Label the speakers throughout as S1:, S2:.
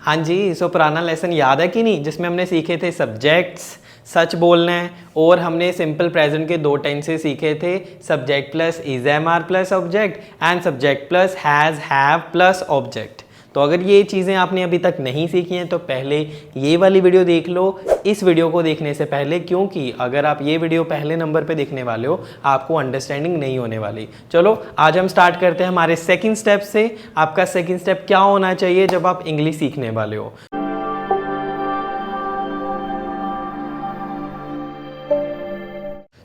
S1: हाँ जी, सो पुराना लेसन याद है कि नहीं, जिसमें हमने सीखे थे सब्जेक्ट्स, सच बोलना है, और हमने सिंपल प्रेजेंट के 2 टेंसेस सीखे थे, subject plus is am are plus object and subject plus has have plus object. तो अगर ये चीज़ें आपने अभी तक नहीं सीखी हैं तो पहले ये वाली वीडियो देख लो इस वीडियो को देखने से पहले, क्योंकि अगर आप ये वीडियो पहले नंबर पे देखने वाले हो आपको अंडरस्टैंडिंग नहीं होने वाली। चलो आज हम स्टार्ट करते हैं हमारे सेकंड स्टेप से। आपका सेकंड स्टेप क्या होना चाहिए जब आप इंग्लिश सीखने वाले हो?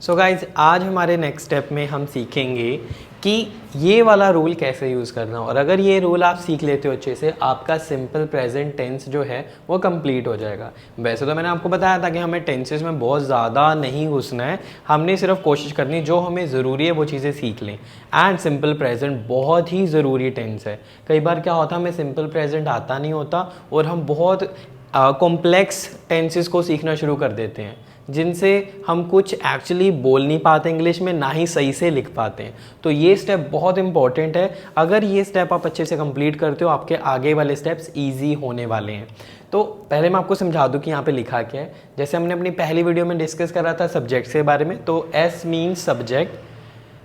S1: सो गाइज, आज हमारे नेक्स्ट स्टेप में हम सीखेंगे कि ये वाला रूल कैसे यूज़ करना हो, और अगर ये रूल आप सीख लेते हो अच्छे से आपका सिंपल प्रेजेंट टेंस जो है वो कंप्लीट हो जाएगा। वैसे तो मैंने आपको बताया था कि हमें टेंसेस में बहुत ज़्यादा नहीं घुसना है, हमने सिर्फ कोशिश करनी जो हमें ज़रूरी है वो चीज़ें सीख लें। एंड सिंपल प्रेजेंट बहुत ही ज़रूरी टेंस है। कई बार क्या होता है हमें सिंपल प्रेजेंट आता नहीं होता और हम बहुत कॉम्प्लेक्स टेंसेस को सीखना शुरू कर देते हैं, जिनसे हम कुछ एक्चुअली बोल नहीं पाते इंग्लिश में, ना ही सही से लिख पाते हैं। तो ये स्टेप बहुत इंपॉर्टेंट है। अगर ये स्टेप आप अच्छे से कंप्लीट करते हो आपके आगे वाले स्टेप्स इजी होने वाले हैं। तो पहले मैं आपको समझा दूं कि यहाँ पे लिखा क्या है। जैसे हमने अपनी पहली वीडियो में डिस्कस करा था सब्जेक्ट के बारे में, तो एस मीन्स सब्जेक्ट,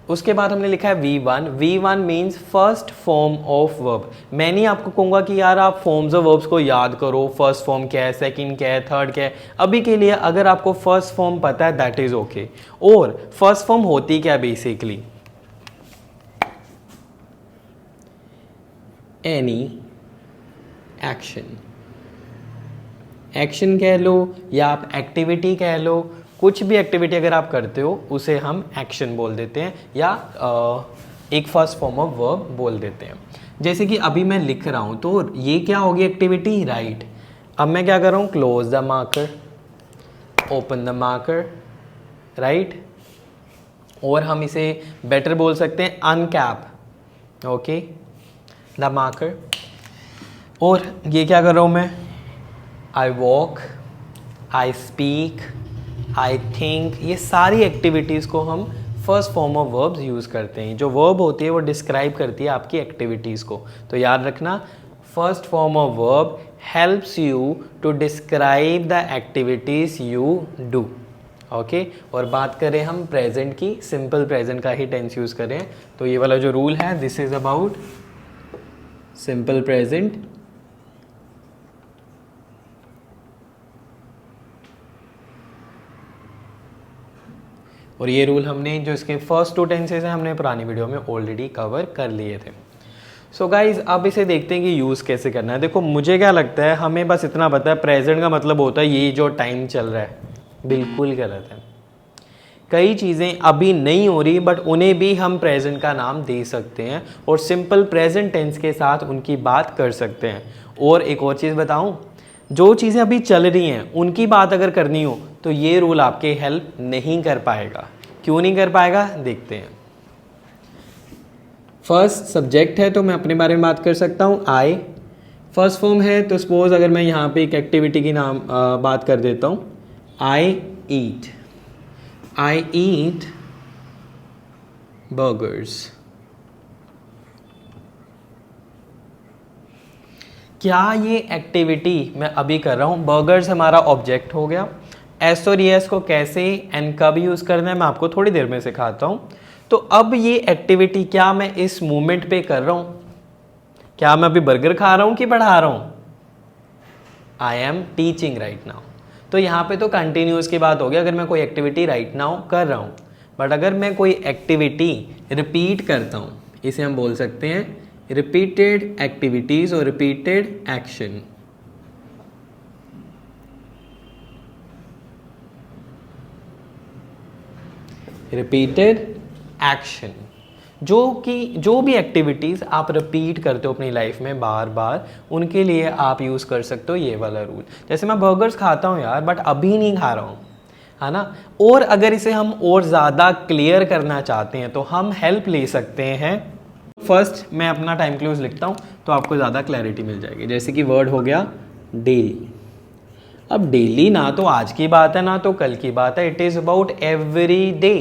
S1: उसके बाद हमने लिखा है V1। V1 means first form of verb. मैं नहीं आपको कहूँगा कि यार आप फॉर्म्स ऑफ वर्ब्स को याद करो, फर्स्ट फॉर्म क्या है, सेकंड क्या है, थर्ड क्या है। अभी के लिए अगर आपको फर्स्ट फॉर्म पता है दैट इज ओके। और फर्स्ट फॉर्म होती क्या बेसिकली, एनी एक्शन। एक्शन कह लो या आप एक्टिविटी कह लो, कुछ भी एक्टिविटी अगर आप करते हो उसे हम एक्शन बोल देते हैं या एक फर्स्ट फॉर्म ऑफ वर्ब बोल देते हैं। जैसे कि अभी मैं लिख रहा हूँ तो ये क्या होगी एक्टिविटी, राइट। अब मैं क्या कर रहा हूँ, close the marker, open the marker, right. और हम इसे बेटर बोल सकते हैं अनकैप, ओके, द मार्कर। और ये क्या कर रहा हूँ मैं, I walk, I speak, I think. ये सारी एक्टिविटीज़ को हम first form of verbs use करते हैं। जो वर्ब होती है वो डिस्क्राइब करती है आपकी एक्टिविटीज़ को। तो याद रखना, first form of verb helps you to describe the activities you do, okay. और बात करें हम प्रेजेंट की, सिंपल प्रेजेंट का ही टेंस यूज़ करें तो ये वाला जो रूल है this is about simple present. और ये रूल हमने जो इसके फर्स्ट 2 टेंसेस हैं हमने पुरानी वीडियो में ऑलरेडी कवर कर लिए थे। सो गाइज अब इसे देखते हैं कि यूज़ कैसे करना है। देखो मुझे क्या लगता है हमें बस इतना पता है प्रेजेंट का मतलब होता है ये जो टाइम चल रहा है। बिल्कुल गलत है। कई चीज़ें अभी नहीं हो रही बट उन्हें भी हम प्रेजेंट का नाम दे सकते हैं और सिंपल प्रेजेंट टेंस के साथ उनकी बात कर सकते हैं। और एक और चीज़ बताऊँ, जो चीज़ें अभी चल रही हैं उनकी बात अगर करनी हो तो ये रूल आपके हेल्प नहीं कर पाएगा। क्यों नहीं कर पाएगा देखते हैं। फर्स्ट सब्जेक्ट है तो मैं अपने बारे में बात कर सकता हूँ, आई। फर्स्ट फॉर्म है तो सपोज अगर मैं यहाँ पे एक एक्टिविटी की नाम बात कर देता हूँ, आई ईट, आई ईट बर्गर्स। क्या ये एक्टिविटी मैं अभी कर रहा हूँ, बर्गर्स हमारा ऑब्जेक्ट हो गया। एस और एस को कैसे एंड कब यूज़ करना है मैं आपको थोड़ी देर में सिखाता हूँ। तो अब ये एक्टिविटी क्या मैं इस मोमेंट पे कर रहा हूँ, क्या मैं अभी बर्गर खा रहा हूँ कि पढ़ा रहा हूँ, I am teaching right now. तो यहाँ पे तो कंटिन्यूस की बात होगी अगर मैं कोई एक्टिविटी राइट नाउ कर रहा हूँ। बट अगर मैं कोई एक्टिविटी रिपीट करता हूँ इसे हम बोल सकते हैं रिपीटेड एक्टिविटीज और रिपीटेड एक्शन। रिपीटेड एक्शन, जो भी एक्टिविटीज़ आप रिपीट करते हो अपनी लाइफ में बार बार, उनके लिए आप यूज़ कर सकते हो ये वाला रूल। जैसे मैं बर्गर्स खाता हूँ यार बट अभी नहीं खा रहा हूँ, है ना। और अगर इसे हम और ज़्यादा क्लियर करना चाहते हैं तो हम हेल्प ले सकते हैं। फर्स्ट मैं अपना टाइम क्लोज लिखता हूँ तो आपको ज़्यादा क्लैरिटी मिल जाएगी। जैसे कि वर्ड हो गया डेली। अब डेली ना तो आज की बात है ना तो कल की बात है, it is about every day,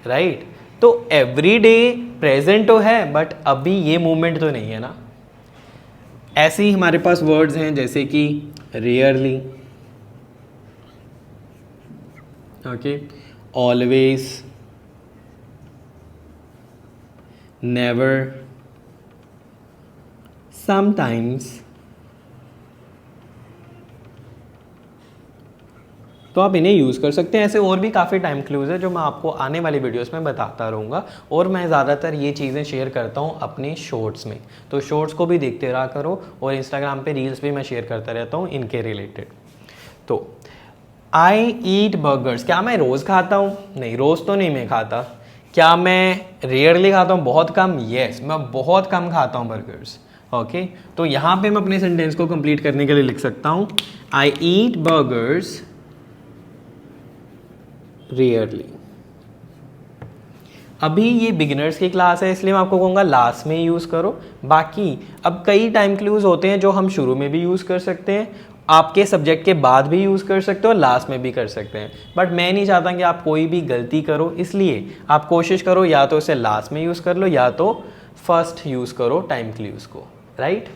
S1: right. तो एवरी डे प्रेजेंट तो है बट अभी ये मूवमेंट तो नहीं है ना। ऐसे ही हमारे पास वर्ड्स हैं जैसे कि rarely, okay, always, never, sometimes. तो आप इन्हें यूज़ कर सकते हैं। ऐसे और भी काफ़ी टाइम क्लूज है जो मैं आपको आने वाली वीडियोस में बताता रहूँगा, और मैं ज़्यादातर ये चीज़ें शेयर करता हूँ अपने शॉर्ट्स में, तो शॉर्ट्स को भी देखते रहा करो, और इंस्टाग्राम पे रील्स भी मैं शेयर करता रहता हूँ इनके रिलेटेड। तो आई ईट बर्गर्स, क्या मैं रोज़ खाता हूँ? नहीं, रोज़ तो नहीं मैं खाता। क्या मैं रेयरली खाता हूँ? बहुत कम। येस, मैं बहुत कम खाता हूँ बर्गर्स। ओके, तो यहाँ पे मैं अपने सेंटेंस को कंप्लीट करने के लिए लिख सकता हूँ आई ईट बर्गर्स रेयरली। अभी ये बिगिनर्स की क्लास है, इसलिए मैं आपको कहूँगा लास्ट में यूज़ करो। बाकी अब कई टाइम क्लूज होते हैं जो हम शुरू में भी यूज़ कर सकते हैं, आपके सब्जेक्ट के बाद भी यूज़ कर सकते हो, लास्ट में भी कर सकते हैं। बट मैं नहीं चाहता कि आप कोई भी गलती करो, इसलिए आप कोशिश करो या तो इसे लास्ट में यूज़ कर लो या तो फर्स्ट यूज़ करो टाइम क्लूज को, राइट।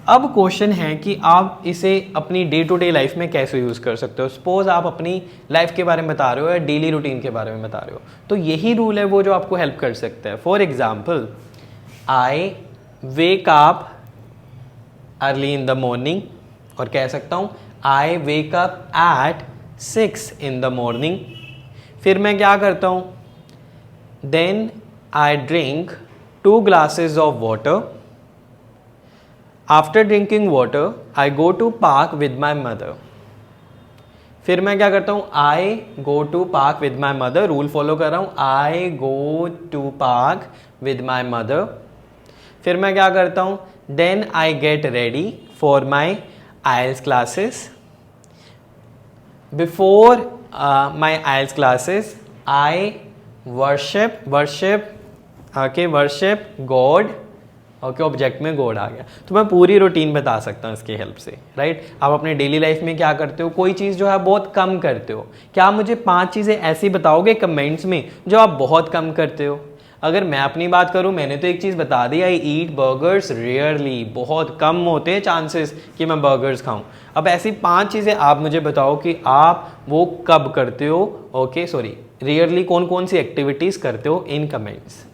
S1: अब क्वेश्चन है कि आप इसे अपनी डे टू डे लाइफ में कैसे यूज़ कर सकते हो। सपोज आप अपनी लाइफ के बारे में बता रहे हो या डेली रूटीन के बारे में बता रहे हो, तो यही रूल है वो जो आपको हेल्प कर सकता है। For example, I wake up early in the morning, और कह सकता हूँ I wake up at 6 in the morning. फिर मैं क्या करता हूँ, then I drink 2 glasses of water. After drinking water I go to park with my mother. फिर मैं क्या करता हूँ, I go to park with my mother, rule follow कर रहा हूँ, I go to park with my mother. फिर मैं क्या करता हूँ, then I get ready for my IELTS classes. Before my IELTS classes I worship God. Okay, object में God आ गया। तो मैं पूरी रूटीन बता सकता हूँ इसकी हेल्प से, राइट। आप अपने डेली लाइफ में क्या करते हो, कोई चीज़ जो है बहुत कम करते हो। क्या आप मुझे 5 चीज़ें ऐसी बताओगे कमेंट्स में जो आप बहुत कम करते हो? अगर मैं अपनी बात करूं, मैंने तो एक चीज़ बता दी, आई ईट बर्गर्स रेयरली, बहुत कम होते हैं चांसेस कि मैं बर्गर्स खाऊं। अब ऐसी 5 चीज़ें आप मुझे बताओ कि आप वो कब करते हो। ओके, सॉरी, रेयरली कौन कौन सी एक्टिविटीज़ करते हो इन कमेंट्स।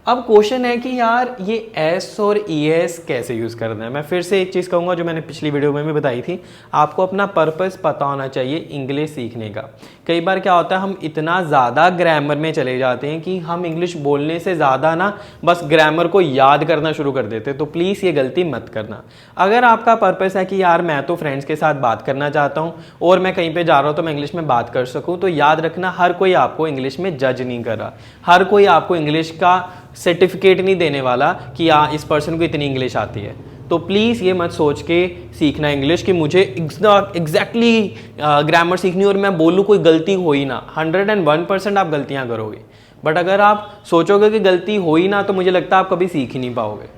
S1: अब क्वेश्चन है कि यार ये एस और ई एस कैसे यूज़ करना है। मैं फिर से एक चीज़ कहूँगा जो मैंने पिछली वीडियो में भी बताई थी, आपको अपना पर्पस पता होना चाहिए इंग्लिश सीखने का। कई बार क्या होता है, हम इतना ज़्यादा ग्रामर में चले जाते हैं कि हम इंग्लिश बोलने से ज़्यादा ना बस ग्रामर को याद करना शुरू कर देते हैं। तो प्लीज़ ये गलती मत करना। अगर आपका पर्पस है कि यार मैं तो फ्रेंड्स के साथ बात करना चाहता हूँ और मैं कहीं पर जा रहा हूँ तो मैं इंग्लिश में बात कर सकूँ, तो याद रखना हर कोई आपको इंग्लिश में जज नहीं कर रहा। हर कोई आपको इंग्लिश का सर्टिफिकेट नहीं देने वाला कि इस पर्सन को इतनी इंग्लिश आती है। तो प्लीज़ ये मत सोच के सीखना इंग्लिश कि मुझे एग्जैक्टली ग्रामर सीखनी और मैं बोलूँ कोई गलती हो ही ना। 101% आप गलतियाँ करोगे, बट अगर आप सोचोगे कि गलती हो ही ना, तो मुझे लगता है आप कभी सीख ही नहीं पाओगे।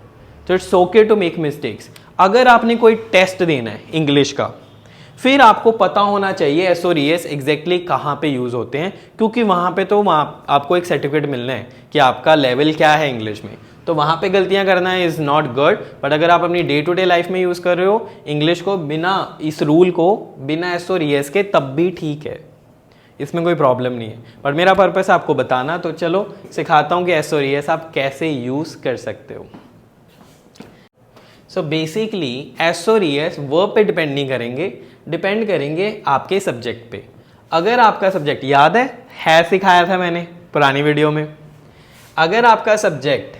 S1: तो it's okay to make mistakes. अगर आपने कोई टेस्ट देना है इंग्लिश का, फिर आपको पता होना चाहिए एस और ई एस एग्जैक्टली कहाँ पे यूज़ होते हैं, क्योंकि वहाँ पे तो आपको एक सर्टिफिकेट मिलना है कि आपका लेवल क्या है इंग्लिश में। तो वहाँ पे गलतियाँ करना इज़ नॉट गुड। बट अगर आप अपनी डे टू डे लाइफ में यूज़ कर रहे हो इंग्लिश को बिना इस रूल को, बिना एस और ई एस के, तब भी ठीक है, इसमें कोई प्रॉब्लम नहीं है। बट मेरा पर्पस आपको बताना, तो चलो सिखाता हूँ कि एस और ई एस आप कैसे यूज़ कर सकते हो। सो बेसिकली एस और ई एस वर्ब पे डिपेंड नहीं करेंगे, डिपेंड करेंगे आपके सब्जेक्ट पे। अगर आपका सब्जेक्ट याद है सिखाया था मैंने पुरानी वीडियो में, अगर आपका सब्जेक्ट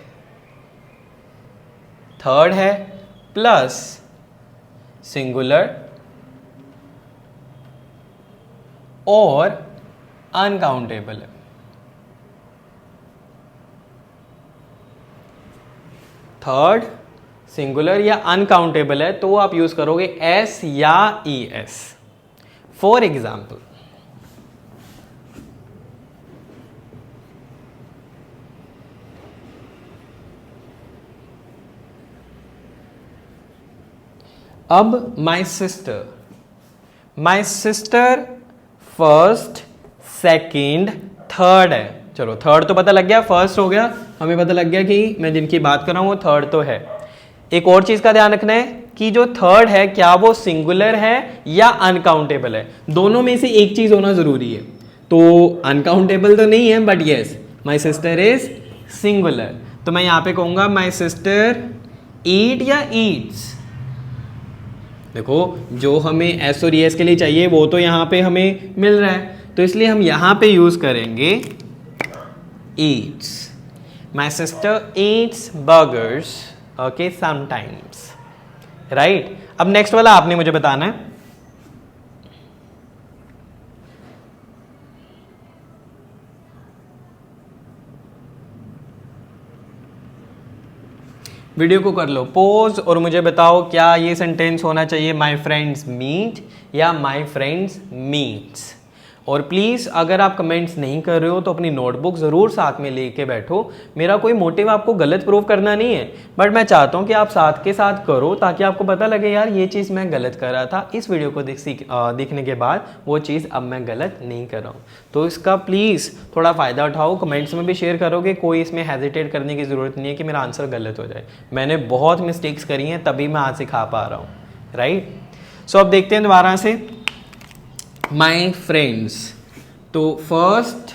S1: थर्ड है प्लस सिंगुलर और अनकाउंटेबल है, थर्ड सिंगुलर या अनकाउंटेबल है, तो आप यूज करोगे एस या ई एस। फॉर एग्जाम्पल, अब my sister first second third है। चलो थर्ड तो पता लग गया, फर्स्ट हो गया, हमें पता लग गया कि मैं जिनकी बात कर रहा हूं वो थर्ड तो है। एक और चीज का ध्यान रखना है कि जो थर्ड है क्या वो सिंगुलर है या अनकाउंटेबल है, दोनों में से एक चीज होना जरूरी है। तो अनकाउंटेबल तो नहीं है, but yes my sister is singular, तो मैं यहां पे कहूंगा माई सिस्टर ईट या ईट्स। देखो जो हमें एस और एस के लिए चाहिए वो तो यहां पे हमें मिल रहा है, तो इसलिए हम यहां पे यूज करेंगे eats. My sister eats burgers, okay, sometimes, right? अब नेक्स्ट वाला आपने मुझे बताना है। वीडियो को कर लो पॉज और मुझे बताओ क्या ये सेंटेंस होना चाहिए माय फ्रेंड्स मीट या माय फ्रेंड्स मीट्स। और प्लीज़ अगर आप कमेंट्स नहीं कर रहे हो तो अपनी नोटबुक ज़रूर साथ में लेके बैठो। मेरा कोई मोटिव आपको गलत प्रूव करना नहीं है, बट मैं चाहता हूँ कि आप साथ के साथ करो ताकि आपको पता लगे यार ये चीज़ मैं गलत कर रहा था, इस वीडियो को देखने के बाद वो चीज़ अब मैं गलत नहीं कर रहा हूँ। तो इसका प्लीज़ थोड़ा फ़ायदा उठाओ, कमेंट्स में भी शेयर करोगे, कोई इसमें हेजिटेट करने की ज़रूरत नहीं है कि मेरा आंसर गलत हो जाए। मैंने बहुत मिस्टेक्स करी हैं तभी मैं आज सिखा पा रहा हूँ, राइट। सो अब देखते हैं दोबारा से माई फ्रेंड्स। तो फर्स्ट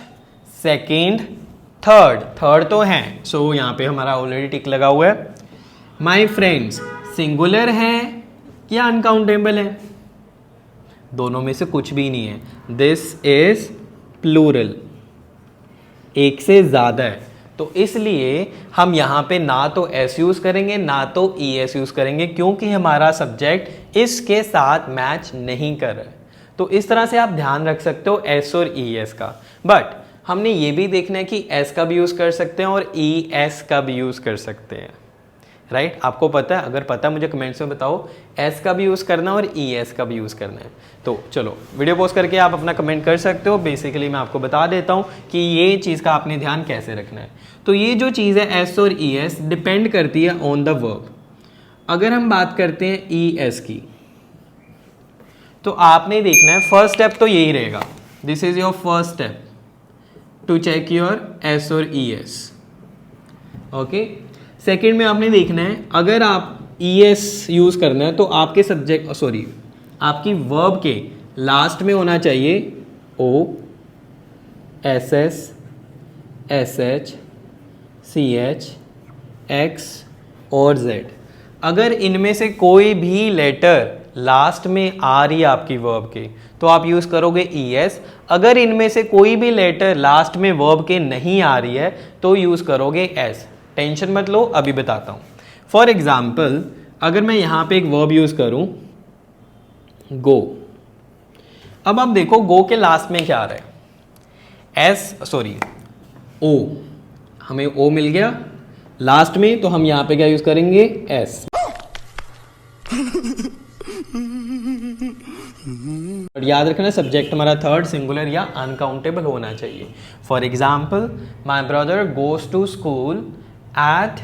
S1: सेकेंड थर्ड तो हैं, सो यहाँ पे हमारा ऑलरेडी टिक लगा हुआ है। माई फ्रेंड्स सिंगुलर है या अनकाउंटेबल है, दोनों में से कुछ भी नहीं है। दिस इज प्लूरल, एक से ज़्यादा है, तो इसलिए हम यहाँ पे ना तो एस यूज़ करेंगे ना तो ई एस यूज़ करेंगे, क्योंकि हमारा सब्जेक्ट इसके साथ मैच नहीं कर रहा है। तो इस तरह से आप ध्यान रख सकते हो एस और ई एस का, बट हमने ये भी देखना है कि एस का भी यूज़ कर सकते हैं और ई एस का भी यूज़ कर सकते हैं, राइट। आपको पता है, अगर पता मुझे कमेंट्स में बताओ, एस का भी यूज़ करना और ई एस का भी यूज़ करना है। तो चलो वीडियो पॉज करके आप अपना कमेंट कर सकते हो। बेसिकली मैं आपको बता देता हूँ कि ये चीज़ का आपने ध्यान कैसे रखना है। तो ये जो चीज़ है एस और ई एस डिपेंड करती है ऑन द वर्ब। अगर हम बात करते हैं ई एस की, तो आपने देखना है फर्स्ट स्टेप तो यही रहेगा, this is your first step to check your S और ई एस, ओके। सेकेंड में आपने देखना है अगर आप ई एस यूज़ करना है तो आपके सब्जेक्ट आपकी वर्ब के लास्ट में होना चाहिए O, S S, S H, C H, X और जेड। अगर इनमें से कोई भी लेटर लास्ट में आ रही है आपकी वर्ब के, तो आप यूज़ करोगे ई एस। अगर इनमें से कोई भी लेटर लास्ट में वर्ब के नहीं आ रही है तो यूज़ करोगे एस। टेंशन मत लो, अभी बताता हूँ। फॉर एग्जाम्पल अगर मैं यहाँ पे एक वर्ब यूज़ करूँ गो, अब आप देखो गो के लास्ट में क्या आ रहा है, ओ, हमें ओ मिल गया लास्ट में, तो हम यहाँ पे क्या यूज़ करेंगे एस। बट याद रखना सब्जेक्ट हमारा थर्ड सिंगुलर या अनकाउंटेबल होना चाहिए। For example my brother goes to school at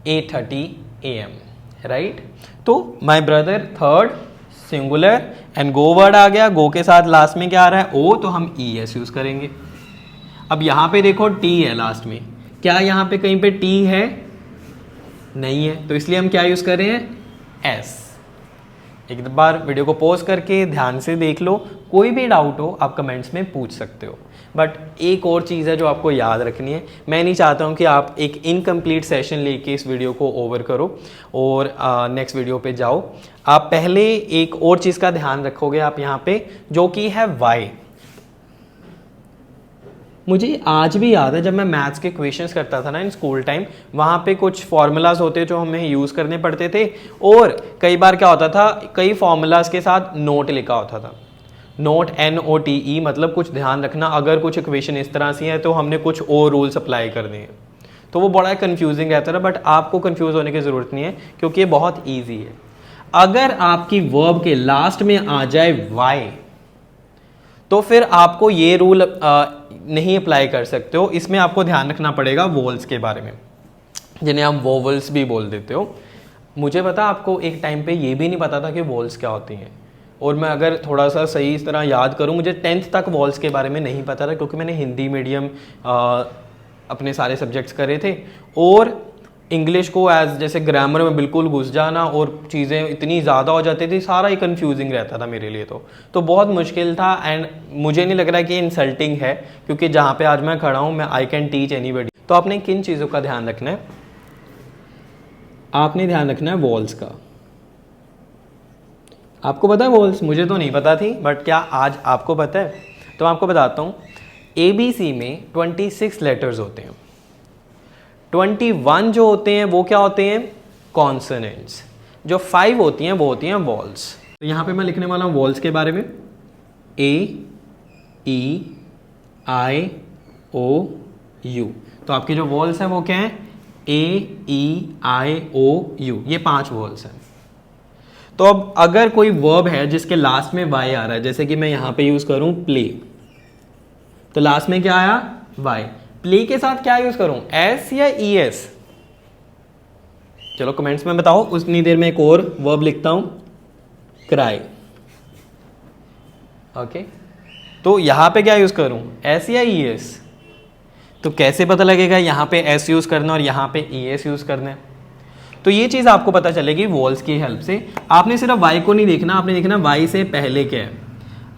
S1: 8:30 AM, right. तो my brother third singular and go word आ गया, गो के साथ लास्ट में क्या आ रहा है ओ, तो हम ई एस यूज करेंगे। अब यहाँ पे देखो टी है लास्ट में, क्या यहाँ पे कहीं पे टी है? नहीं है, तो इसलिए हम क्या यूज कर रहे हैं एस। एक बार वीडियो को पॉज करके ध्यान से देख लो, कोई भी डाउट हो आप कमेंट्स में पूछ सकते हो। बट एक और चीज़ है जो आपको याद रखनी है, मैं नहीं चाहता हूँ कि आप एक इनकम्प्लीट सेशन लेके इस वीडियो को ओवर करो और नेक्स्ट वीडियो पे जाओ। आप पहले एक और चीज़ का ध्यान रखोगे आप यहाँ पे, जो कि है वाई। मुझे आज भी याद है जब मैं मैथ्स के क्वेश्चंस करता था ना इन स्कूल टाइम, वहाँ पे कुछ फार्मूलाज होते जो हमें यूज़ करने पड़ते थे, और कई बार क्या होता था कई फार्मूलाज के साथ नोट लिखा होता था, नोट NOTE, मतलब कुछ ध्यान रखना अगर कुछ इक्वेशन इस तरह से है तो हमने कुछ और रूल्स अप्लाई करने हैं। तो वो बड़ा कंफ्यूजिंग रहता है, बट आपको कंफ्यूज होने की ज़रूरत नहीं है क्योंकि ये बहुत ईजी है। अगर आपकी वर्ब के लास्ट में आ जाए वाई, तो फिर आपको ये रूल नहीं अप्लाई कर सकते हो। इसमें आपको ध्यान रखना पड़ेगा वोवल्स के बारे में, जिन्हें हम वोवल्स भी बोल देते हो। मुझे पता आपको एक टाइम पे ये भी नहीं पता था कि वोवल्स क्या होती हैं, और मैं अगर थोड़ा सा सही इस तरह याद करूं, मुझे 10th तक वोवल्स के बारे में नहीं पता था क्योंकि मैंने हिंदी मीडियम अपने सारे सब्जेक्ट्स करे थे, और इंग्लिश को एज जैसे ग्रामर में बिल्कुल घुस जाना और चीज़ें इतनी ज़्यादा हो जाती थी, सारा ही कंफ्यूजिंग रहता था मेरे लिए। तो बहुत मुश्किल था एंड मुझे नहीं लग रहा कि इंसल्टिंग है, क्योंकि जहाँ पे आज मैं खड़ा हूँ मैं आई कैन टीच एनीबडी। तो आपने किन चीज़ों का ध्यान रखना है? आपने ध्यान रखना है वॉल्स का। आपको पता है वॉल्स? मुझे तो नहीं पता थी, बट क्या आज आपको पता है? तो मैं आपको बताता हूँ। ABC में 26 लेटर्स होते हैं, 21 जो होते हैं वो क्या होते हैं? कॉन्सोनेंट्स। जो 5 होती हैं वो होती हैं वॉल्स। तो यहाँ पे मैं लिखने वाला हूँ वॉल्स के बारे में। A-E-I-O-U। तो आपकी जो वॉल्स हैं वो क्या हैं? A-E-I-O-U, ये 5 वॉल्स हैं। तो अब अगर कोई वर्ब है जिसके लास्ट में वाई आ रहा है, जैसे कि मैं यहाँ पे यूज़ करूँ प्ले, तो लास्ट में क्या आया? वाई। प्ले के साथ क्या यूज़ करूँ? एस या ES? चलो कमेंट्स में बताओ। उतनी देर में एक और वर्ब लिखता हूँ, क्राई। ओके, तो यहाँ पे क्या यूज़ करूँ? एस या ES? तो कैसे पता लगेगा यहाँ पे S यूज़ करना और यहाँ पे ES यूज़ करना है? तो ये चीज़ आपको पता चलेगी वॉल्स की हेल्प से। आपने सिर्फ वाई को नहीं देखना, आपने देखना वाई से पहले क्या है।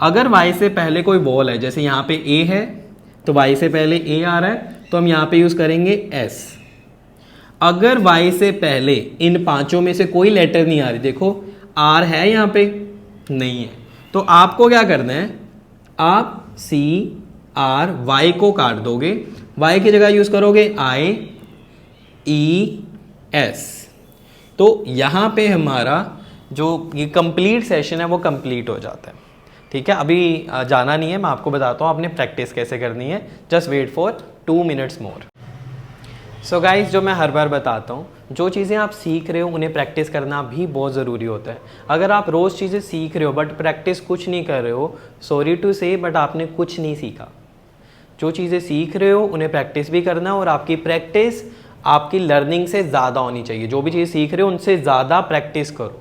S1: अगर वाई से पहले कोई वॉल है, जैसे यहाँ पे A है तो वाई से पहले A आ रहा है, तो हम यहाँ पे यूज़ करेंगे S। अगर वाई से पहले इन 5 में से कोई लेटर नहीं आ रही, देखो R है यहाँ पे, नहीं है, तो आपको क्या करना है? आप CR Y को काट दोगे, Y की जगह यूज़ करोगे IES। तो यहाँ पे हमारा जो ये कंप्लीट सेशन है वो कंप्लीट हो जाता है। ठीक है, अभी जाना नहीं है, मैं आपको बताता हूँ आपने प्रैक्टिस कैसे करनी है। Just wait for 2 minutes more. So guys, जो मैं हर बार बताता हूँ, जो चीज़ें आप सीख रहे हो उन्हें प्रैक्टिस करना भी बहुत ज़रूरी होता है। अगर आप रोज़ चीज़ें सीख रहे हो बट प्रैक्टिस कुछ नहीं कर रहे हो, सॉरी टू से बट आपने कुछ नहीं सीखा। जो चीज़ें सीख रहे हो उन्हें प्रैक्टिस भी करना, और आपकी प्रैक्टिस आपकी लर्निंग से ज़्यादा होनी चाहिए। जो भी चीज़ सीख रहे हो उनसे ज़्यादा प्रैक्टिस करो।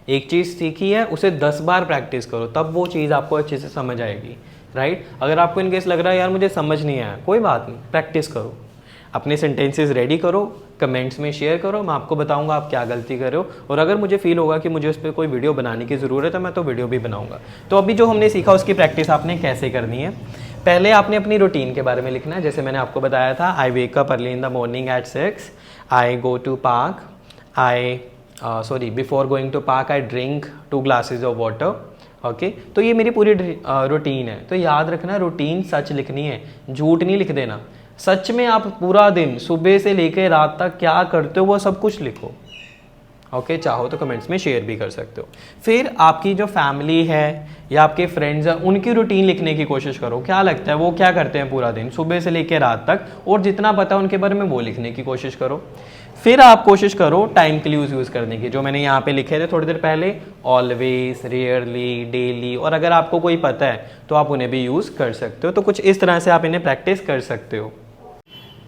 S1: एक चीज़ सीखी है उसे 10 बार प्रैक्टिस करो, तब वो चीज़ आपको अच्छे से समझ आएगी, राइट? अगर आपको इनकेस लग रहा है यार मुझे समझ नहीं आया, कोई बात नहीं, प्रैक्टिस करो, अपने सेंटेंसेस रेडी करो, कमेंट्स में शेयर करो, मैं आपको बताऊंगा आप क्या गलती कर रहे हो। और अगर मुझे फील होगा कि मुझे उस पर कोई वीडियो बनाने की ज़रूरत है, मैं तो वीडियो भी बनाऊंगा। तो अभी जो हमने सीखा उसकी प्रैक्टिस आपने कैसे करनी है? पहले आपने अपनी रूटीन के बारे में लिखना है। जैसे मैंने आपको बताया था, I wake up early in the morning at 6, I go to park, before going to park I drink 2 glasses of water. Okay, तो ये मेरी पूरी रूटीन है। तो याद रखना, रूटीन सच लिखनी है, झूठ नहीं लिख देना। सच में आप पूरा दिन सुबह से लेकर रात तक क्या करते हो वो सब कुछ लिखो। ओके, चाहो तो कमेंट्स में शेयर भी कर सकते हो। फिर आपकी जो फैमिली है या आपके फ्रेंड्स हैं उनकी रूटीन लिखने की कोशिश करो। क्या लगता है वो क्या करते हैं पूरा दिन सुबह से लेकर रात तक, और जितना पता है उनके बारे में वो लिखने की कोशिश करो। फिर आप कोशिश करो टाइम क्लूज यूज़ करने की, जो मैंने यहाँ पे लिखे थे थोड़ी देर पहले, ऑलवेज, रेयरली, डेली, और अगर आपको कोई पता है तो आप उन्हें भी यूज़ कर सकते हो। तो कुछ इस तरह से आप इन्हें प्रैक्टिस कर सकते हो।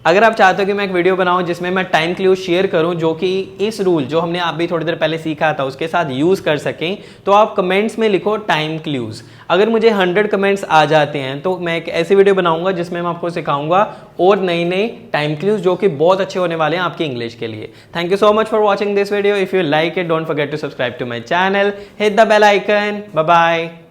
S1: अगर आप चाहते हो कि मैं एक वीडियो बनाऊं जिसमें मैं टाइम क्लूज शेयर करूं जो कि इस रूल जो हमने आप भी थोड़ी देर पहले सीखा था उसके साथ यूज़ कर सकें, तो आप कमेंट्स में लिखो टाइम क्लूज। अगर मुझे 100 कमेंट्स आ जाते हैं तो मैं एक ऐसी वीडियो बनाऊंगा जिसमें मैं आपको सिखाऊंगा और नई नई टाइम क्लूज जो कि बहुत अच्छे होने वाले हैं आपकी इंग्लिश के लिए। Thank you so much for watching this video. If you like it, don't forget to subscribe to my channel, hit the bell icon. Bye bye.